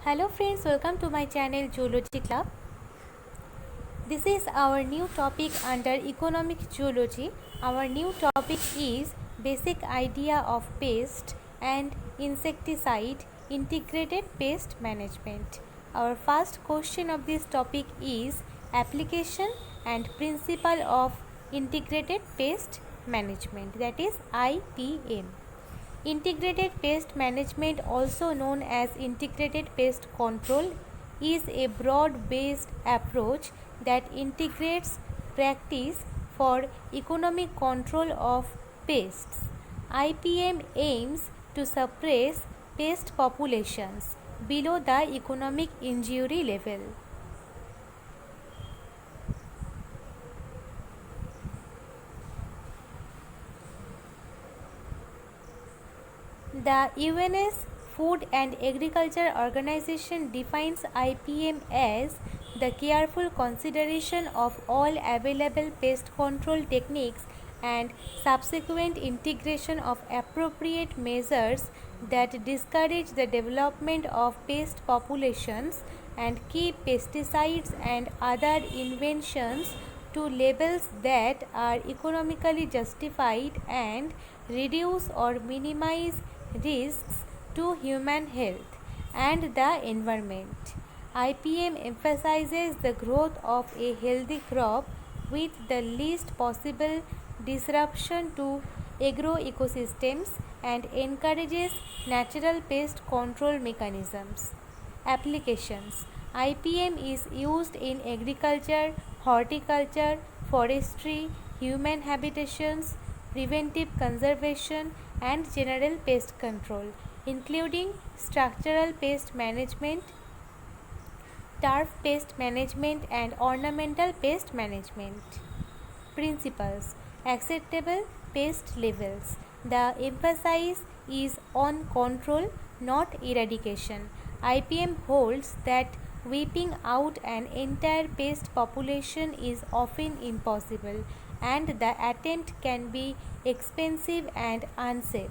Hello friends, welcome to my channel Zoology Club. This is our new topic under economic zoology. Our new topic is basic idea of pest and insecticide integrated pest management. Our first question of this topic is application and principle of integrated pest management, that is IPM. Integrated pest management, also known as integrated pest control, is a broad-based approach that integrates practice for economic control of pests. IPM aims to suppress pest populations below the economic injury level. The UN's Food and Agriculture Organization defines IPM as the careful consideration of all available pest control techniques and subsequent integration of appropriate measures that discourage the development of pest populations and keep pesticides and other inventions to levels that are economically justified and reduce or minimize risks to human health and the environment. IPM emphasizes the growth of a healthy crop with the least possible disruption to agroecosystems and encourages natural pest control mechanisms. Applications: IPM is used in agriculture, horticulture, forestry, human habitations, preventive conservation, and general pest control, including structural pest management, turf pest management, and ornamental pest management. Principles: acceptable pest levels. The emphasis is on control, not eradication. IPM holds that wiping out an entire pest population is often impossible, and the attempt can be expensive and unsafe.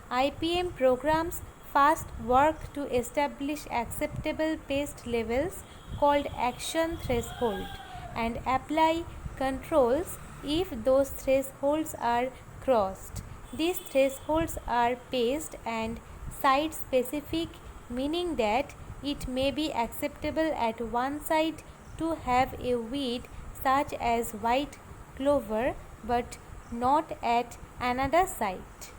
IPM programs first work to establish acceptable pest levels called action threshold and apply controls if those thresholds are crossed. These thresholds are pest and site specific, meaning that it may be acceptable at one site to have a weed such as white clover but not at another site.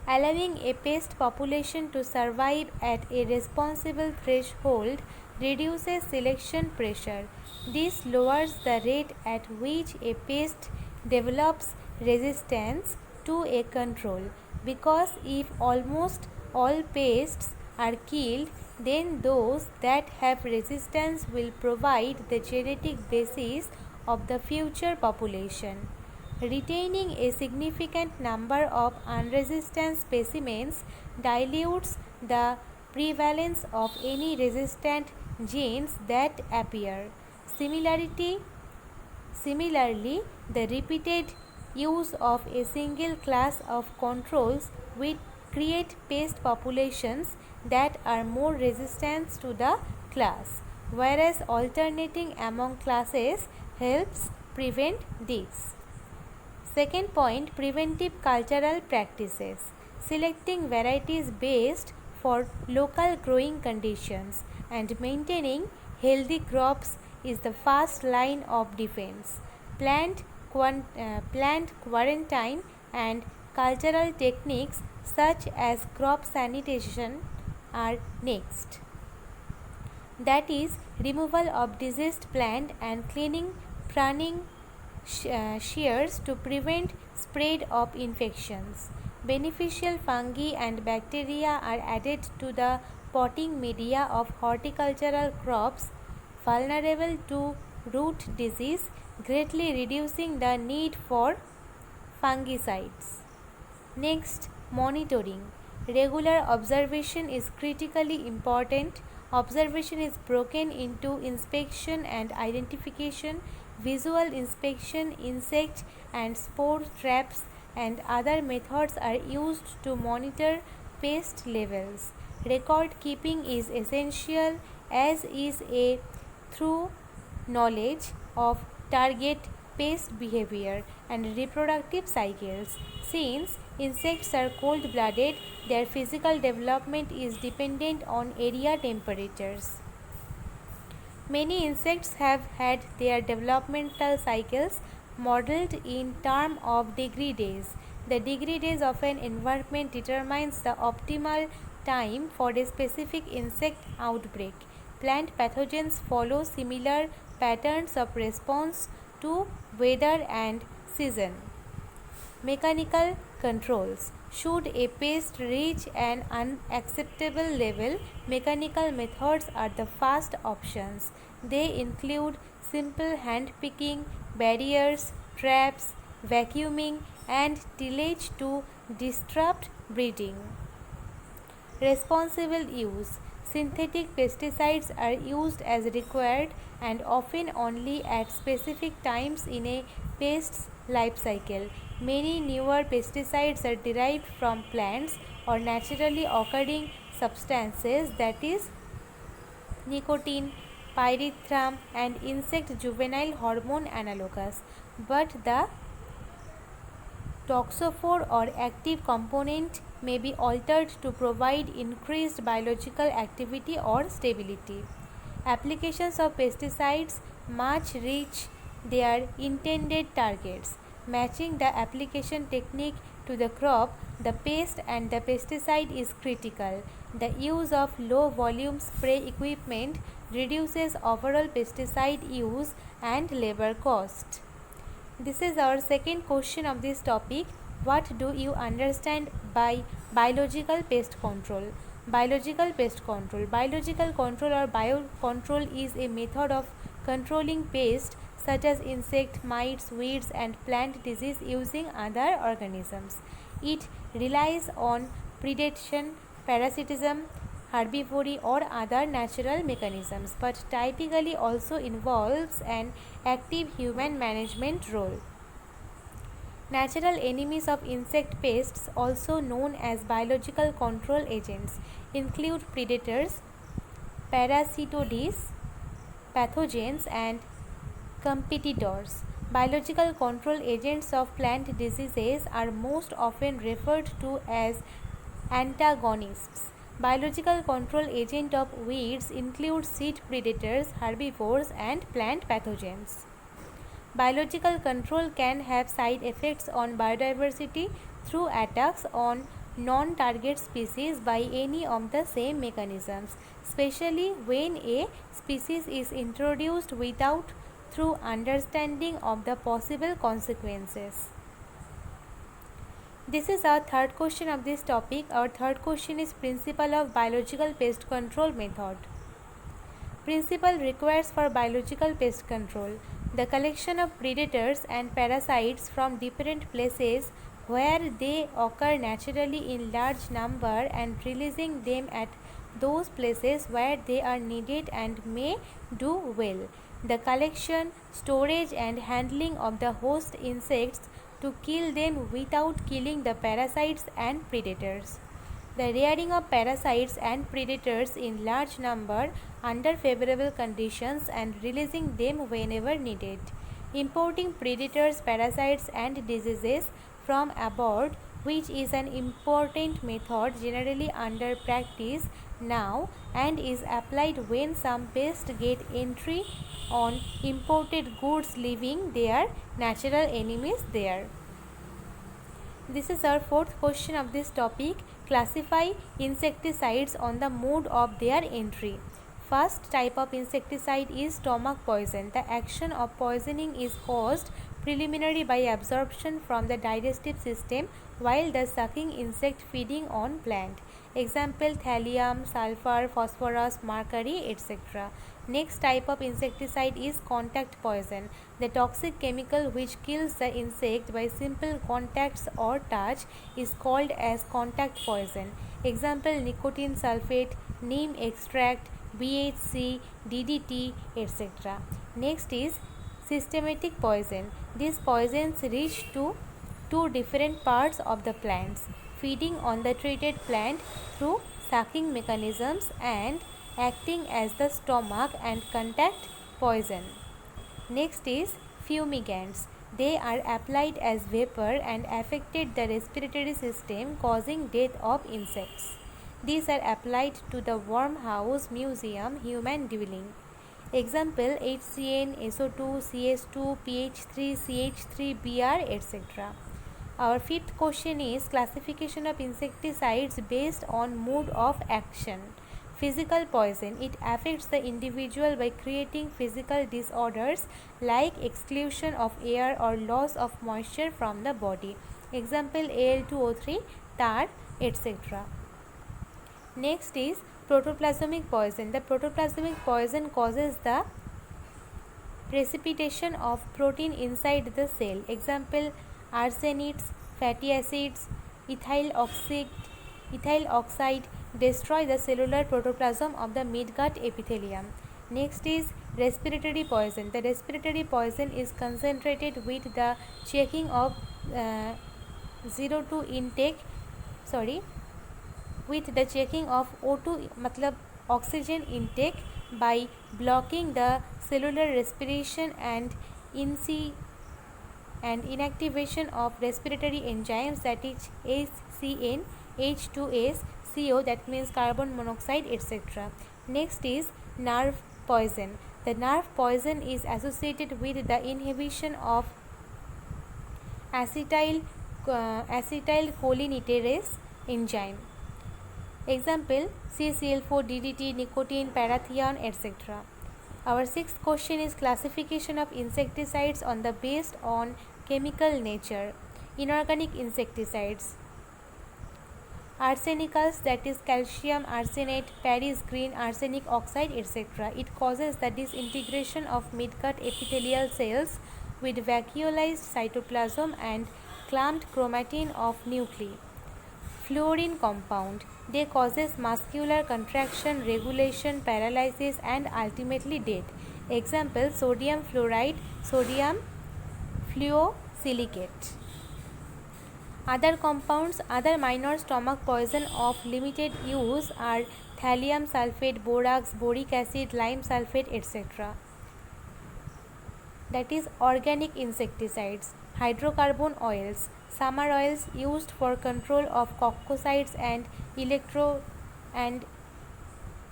Allowing a pest population to survive at a responsible threshold reduces selection pressure. This lowers the rate at which a pest develops resistance to a control, because if almost all pests are killed, then those that have resistance will provide the genetic basis of the future population. Retaining a significant number of unresistant specimens dilutes the prevalence of any resistant genes that appear. Similarly, the repeated use of a single class of controls will create pest populations that are more resistant to the class, whereas alternating among classes helps prevent this. Second point, preventive cultural practices. Selecting varieties based for local growing conditions and maintaining healthy crops is the first line of defense. Plant quarantine and cultural techniques such as crop sanitation are next. That is, removal of diseased plant and cleaning pruning shears to prevent spread of infections. Beneficial fungi and bacteria are added to the potting media of horticultural crops vulnerable to root disease, greatly reducing the need for fungicides. Next, monitoring. Regular observation is critically important. Observation is broken into inspection and identification, visual inspection, insect and spore traps, and other methods are used to monitor pest levels. Record keeping is essential, as is a through knowledge of target pest behavior and reproductive cycles. Since insects are cold blooded, their physical development is dependent on area temperatures. Many insects have had their developmental cycles modeled in terms of degree days. The degree days of an environment determines the optimal time for a specific insect outbreak. Plant pathogens follow similar patterns of response to weather and season. Mechanical controls. Should a pest reach an unacceptable level, mechanical methods are the first options. They include simple hand picking, barriers, traps, vacuuming, and tillage to disrupt breeding. Responsible use. Synthetic pesticides are used as required and often only at specific times in a pest's life cycle. Many newer pesticides are derived from plants or naturally occurring substances, that is nicotine, pyrethrum, and insect juvenile hormone analogous. But the toxophore or active component may be altered to provide increased biological activity or stability. Applications of pesticides must reach their intended targets. Matching the application technique to the crop, the pest and the pesticide is critical. The use of low volume spray equipment reduces overall pesticide use and labor cost. This is our second question of this topic. What do you understand by biological pest control? Biological pest control. Biological control or biocontrol is a method of controlling pests such as insect, mites, weeds, and plant disease using other organisms. It relies on predation, parasitism, herbivory, or other natural mechanisms, but typically also involves an active human management role. Natural enemies of insect pests, also known as biological control agents, include predators, parasitoids, pathogens, and competitors. Biological control agents of plant diseases are most often referred to as antagonists. Biological control agent of weeds include seed predators, herbivores, and plant pathogens. Biological control can have side effects on biodiversity through attacks on non-target species by any of the same mechanisms, especially when a species is introduced without through understanding of the possible consequences. This is our third question of this topic. Our third question is principle of biological pest control method. Principle requires for biological pest control the collection of predators and parasites from different places where they occur naturally in large number and releasing them at those places where they are needed and may do well. The collection, storage, and handling of the host insects to kill them without killing the parasites and predators. The rearing of parasites and predators in large number under favorable conditions and releasing them whenever needed. Importing predators, parasites, and diseases from abroad, which is an important method generally under practice now and is applied when some pests get entry on imported goods, leaving their natural enemies there. This is our fourth question of this topic. Classify insecticides on the mode of their entry. First type of insecticide is stomach poison. The action of poisoning is caused preliminary by absorption from the digestive system while the sucking insect feeding on plant. Example: thallium, sulfur, phosphorus, mercury, etc. Next type of insecticide is contact poison. The toxic chemical which kills the insect by simple contacts or touch is called as contact poison. Example: nicotine sulfate, neem extract, BHC, DDT, etc. Next is systematic poison. These poisons reach to two different parts of the plants, feeding on the treated plant through sucking mechanisms and acting as the stomach and contact poison. Next is fumigants. They are applied as vapor and affected the respiratory system, causing death of insects. These are applied to the wormhouse, museum, human dwelling. Example HCN, SO2, CS2, PH3, CH3, Br, etc. Our fifth question is classification of insecticides based on mode of action. Physical poison. It affects the individual by creating physical disorders like exclusion of air or loss of moisture from the body. Example Al2O3, tar, etc. Next is protoplasmic poison. The protoplasmic poison causes the precipitation of protein inside the cell. Example arsenics, fatty acids, ethyl oxide destroy the cellular protoplasm of the midgut epithelium. Next is respiratory poison. The respiratory poison is concentrated with the checking of O2 matlab oxygen intake by blocking the cellular respiration and inactivation of respiratory enzymes, that is HCN, H2S, CO, that means carbon monoxide, etc. Next is nerve poison. The nerve poison is associated with the inhibition of acetylcholinesterase enzyme. Example CCl4, DDT, nicotine, parathion, etc. Our sixth question is classification of insecticides on the based on chemical nature. Inorganic insecticides. Arsenicals, that is calcium arsenate, Paris green, arsenic oxide, etc. It causes the disintegration of midgut epithelial cells with vacuolized cytoplasm and clumped chromatin of nuclei. Fluorine compound. They causes muscular contraction, regulation, paralysis and ultimately death. Example sodium fluoride, sodium fluosilicate. Other compounds, other minor stomach poison of limited use are thallium sulfate, borax, boric acid, lime sulfate, etc. That is organic insecticides. Hydrocarbon oils, summer oils used for control of coccidies and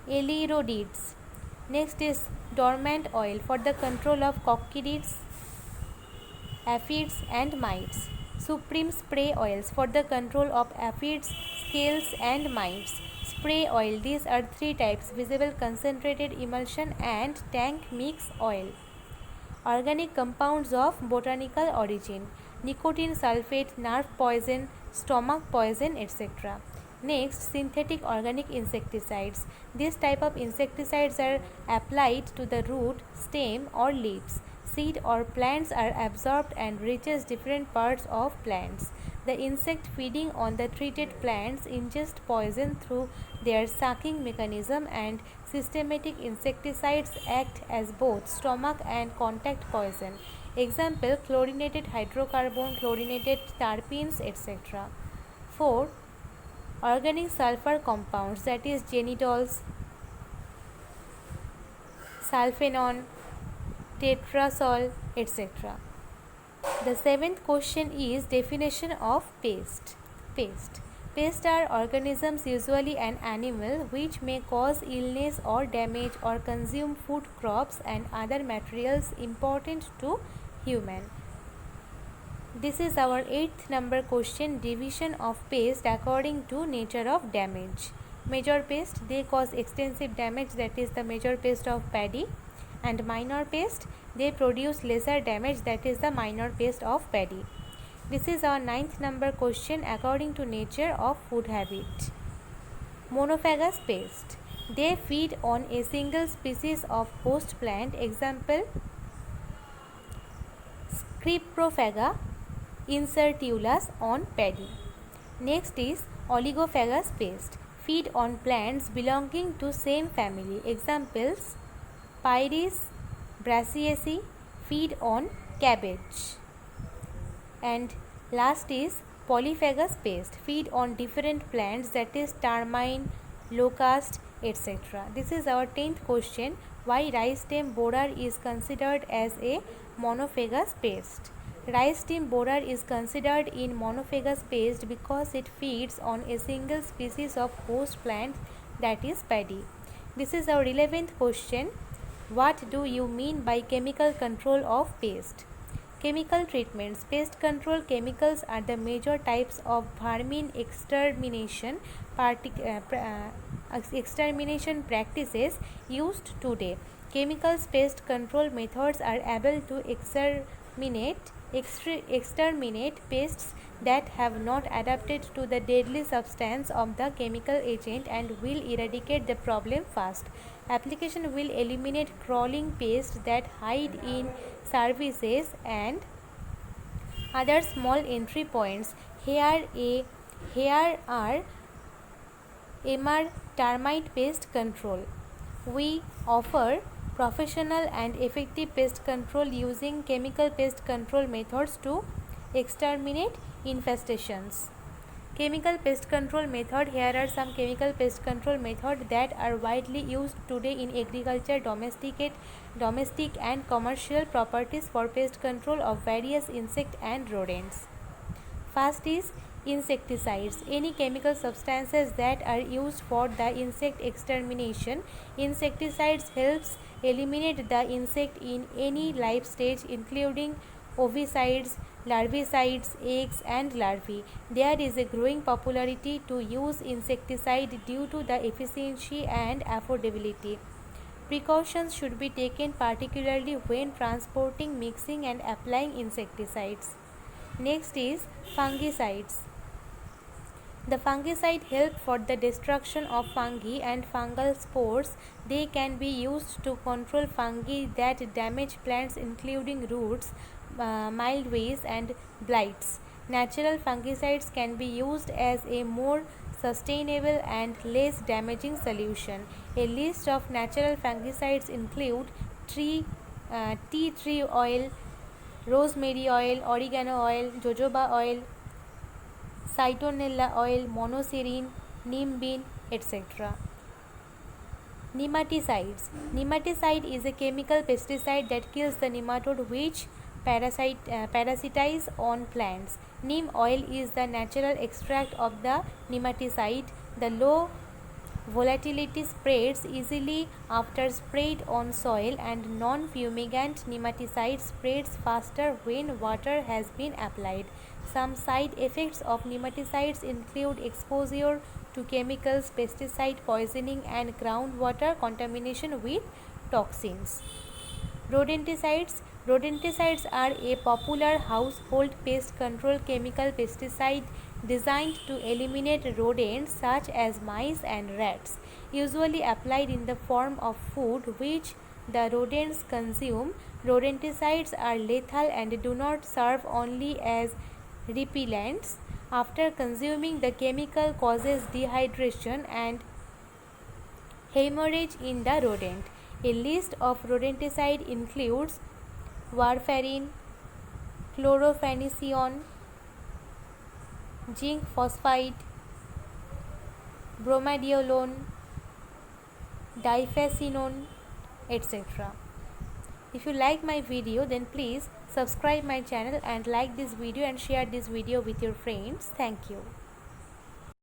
eleriodids. Next is dormant oil for the control of coccidies, aphids and mites. Supreme spray oils for the control of aphids, scales and mites. Spray oil, these are three types: visible, concentrated, emulsion and tank mix oil. Organic compounds of botanical origin: nicotine sulfate, nerve poison, stomach poison, etc. Next, synthetic organic insecticides. This type of insecticides are applied to the root, stem or leaves. Seed or plants are absorbed and reaches different parts of plants. The insect feeding on the treated plants ingest poison through their sucking mechanism, and systematic insecticides act as both stomach and contact poison. Example chlorinated hydrocarbon, chlorinated terpenes, etc. 4. Organic sulfur compounds, that is genidols, sulphenon, tetrasol, etc. The seventh question is definition of pest. Pests are organisms, usually an animal, which may cause illness or damage or consume food crops and other materials important to human. This is our 8th number question, division of pest according to nature of damage. Major pest, they cause extensive damage, that is the major pest of paddy. And minor pest, they produce lesser damage, that is the minor pest of paddy. This is our 9th number question according to nature of food habit. Monophagous pest, they feed on a single species of host plant. Example Scriprophaga incertulus on paddy. Next is oligophagous pest, feed on plants belonging to same family. Examples Pyrus brassiaceae, feed on cabbage. And last is polyphagous pest, feed on different plants, that is termine, locust, etc. This is our 10th question. Why rice stem borer is considered as a monophagous pest? Rice stem borer is considered in monophagous pest because it feeds on a single species of host plant, that is paddy. This is our 11th question. What do you mean by chemical control of pest? Chemical treatments. Pest control chemicals are the major types of vermin extermination practices used today. Chemicals pest control methods are able to exterminate pests that have not adapted to the deadly substance of the chemical agent and will eradicate the problem fast. Application will eliminate crawling pests that hide in services and other small entry points. Here are MR termite pest control. We offer professional and effective pest control using chemical pest control methods to exterminate infestations. Chemical pest control method. Here are some chemical pest control methods that are widely used today in agriculture, domestic and commercial properties for pest control of various insect and rodents. First is insecticides. Any chemical substances that are used for the insect extermination. Insecticides helps eliminate the insect in any life stage, including ovicides, larvicides, eggs and larvae. There is a growing popularity to use insecticide due to the efficiency and affordability. Precautions should be taken particularly when transporting, mixing and applying insecticides. Next is fungicides. The fungicide help for the destruction of fungi and fungal spores. They can be used to control fungi that damage plants, including roots, mildews and blights. Natural fungicides can be used as a more sustainable and less damaging solution. A list of natural fungicides include tea tree oil, rosemary oil, oregano oil, jojoba oil, citronella oil, monoserine, neem bean, etc. Nematicides. Nematicide is a chemical pesticide that kills the nematode which parasitize on plants. Neem oil is the natural extract of the nematicide. The low volatility spreads easily after sprayed on soil, and non-fumigant nematicide spreads faster when water has been applied. Some side effects of nematicides include exposure to chemicals, pesticide poisoning and groundwater contamination with toxins. Rodenticides. Rodenticides are a popular household pest control chemical pesticide designed to eliminate rodents such as mice and rats, usually applied in the form of food which the rodents consume. Rodenticides are lethal and do not serve only as repellents. After consuming, the chemical causes dehydration and hemorrhage in the rodent. A list of rodenticide includes warfarin, chlorpheniramine, zinc phosphide, bromadiolone, difecinone, etc. If you like my video, then please subscribe my channel and like this video and share this video with your friends. Thank you.